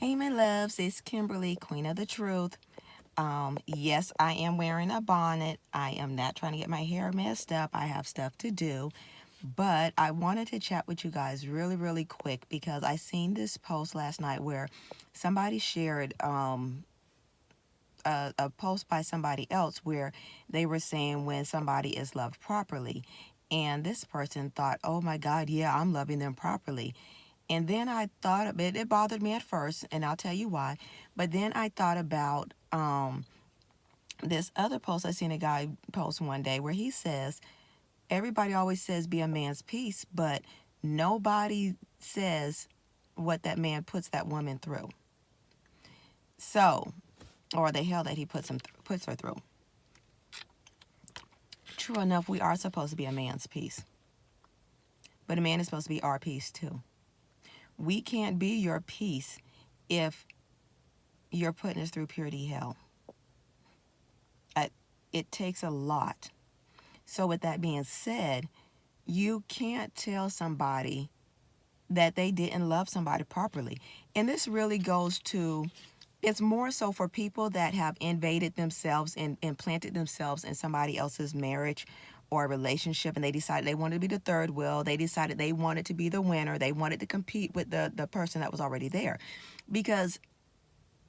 Hey, my loves, it's Kimberly, Queen of the Truth. Yes, I am wearing a bonnet. I am not trying to get my hair messed up. I have stuff to do. But I wanted to chat with you guys really, really quick because I seen this post last night where somebody shared a post by somebody else where they were saying when somebody is loved properly. And this person thought, oh my God, yeah, I'm loving them properly. And then I thought of it, it bothered me at first, and I'll tell you why. But then I thought about this other post I seen a guy post one day where he says, everybody always says be a man's peace, but nobody says what that man puts that woman through. So, or the hell that he puts her through. True enough, we are supposed to be a man's peace, but a man is supposed to be our peace too. We can't be your peace if you're putting us through purity hell. It takes a lot. So, with that being said, you can't tell somebody that they didn't love somebody properly. And this really goes to, it's more so for people that have invaded themselves and implanted themselves in somebody else's marriage or relationship, and they decided they wanted to be the third wheel. They decided they wanted to be the winner. They wanted to compete with the person that was already there. Because,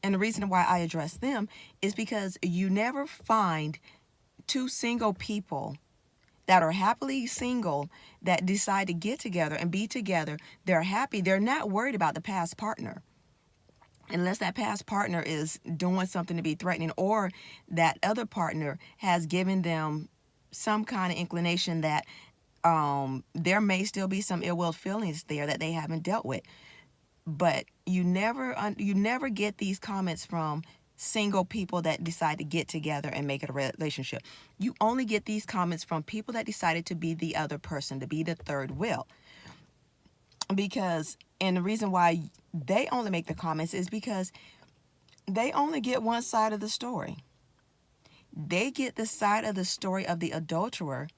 and the reason why I address them is because you never find two single people that are happily single that decide to get together and be together. They're happy. They're not worried about the past partner. Unless that past partner is doing something to be threatening, or that other partner has given them some kind of inclination that there may still be some ill will feelings there that they haven't dealt with. But you never get these comments from single people that decide to get together and make it a relationship. You only get these comments from people that decided to be the other person, to be the third wheel. Because, and the reason why they only make the comments is because they only get one side of the story. They get the side of the story of the adulterer.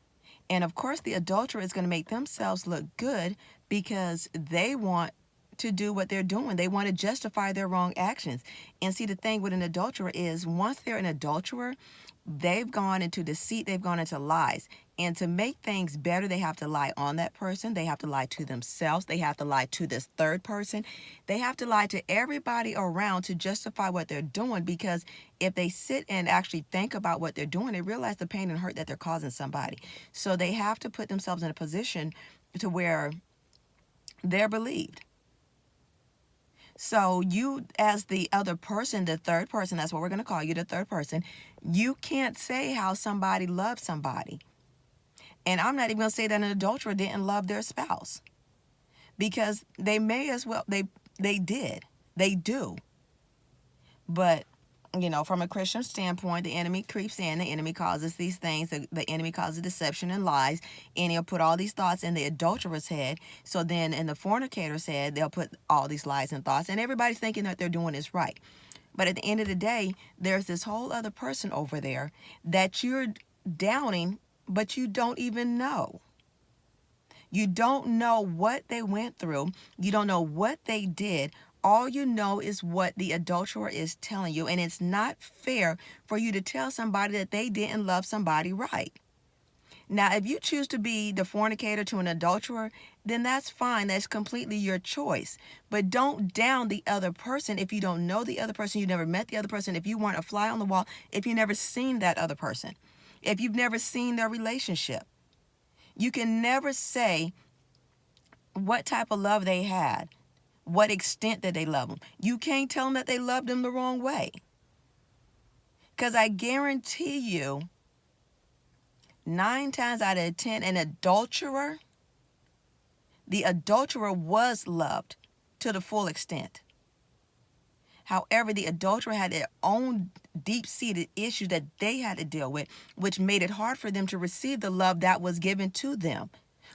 And of course, the adulterer is going to make themselves look good because they want to do what they're doing. They want to justify their wrong actions. And see, the thing with an adulterer is once they're an adulterer, they've gone into deceit, they've gone into lies. And to make things better, they have to lie on that person. They have to lie to themselves. They have to lie to this third person. They have to lie to everybody around to justify what they're doing, because if they sit and actually think about what they're doing, they realize the pain and hurt that they're causing somebody. So they have to put themselves in a position to where they're believed. So you, as the other person, the third person, that's what we're going to call you, the third person, you can't say how somebody loved somebody. And I'm not even going to say that an adulterer didn't love their spouse, because they may as well, they did. They do. But, from a Christian standpoint, the enemy creeps in, the enemy causes these things, the enemy causes deception and lies, and he'll put all these thoughts in the adulterer's head. So then in the fornicator's head, they'll put all these lies and thoughts, and everybody's thinking that they're doing is right. But at the end of the day, there's this whole other person over there that you're downing, but you don't even know. You don't know what they went through. You don't know what they did. All you know is what the adulterer is telling you. And it's not fair for you to tell somebody that they didn't love somebody right. Now, if you choose to be the fornicator to an adulterer, then that's fine. That's completely your choice. But don't down the other person if you don't know the other person, you never met the other person, if you weren't a fly on the wall, if you never seen that other person, if you've never seen their relationship. You can never say what type of love they had, what extent that they love them. You can't tell them that they loved them the wrong way. Because I guarantee you, 9 times out of 10, the adulterer was loved to the full extent. However, the adulterer had their own deep-seated issues that they had to deal with, which made it hard for them to receive the love that was given to them.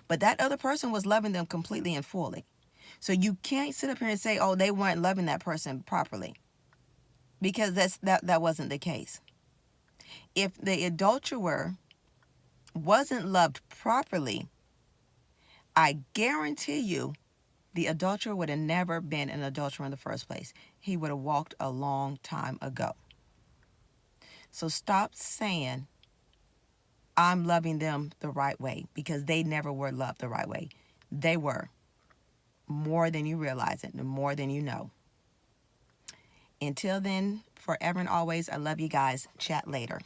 But that other person was loving them completely and fully. So you can't sit up here and say, oh, they weren't loving that person properly, because that wasn't the case. If the adulterer wasn't loved properly, I guarantee you The adulterer would have never been an adulterer in the first place. He would have walked a long time ago. So stop saying, I'm loving them the right way, because they never were loved the right way. They were. More than you realize it, and more than you know. Until then, forever and always, I love you guys. Chat later.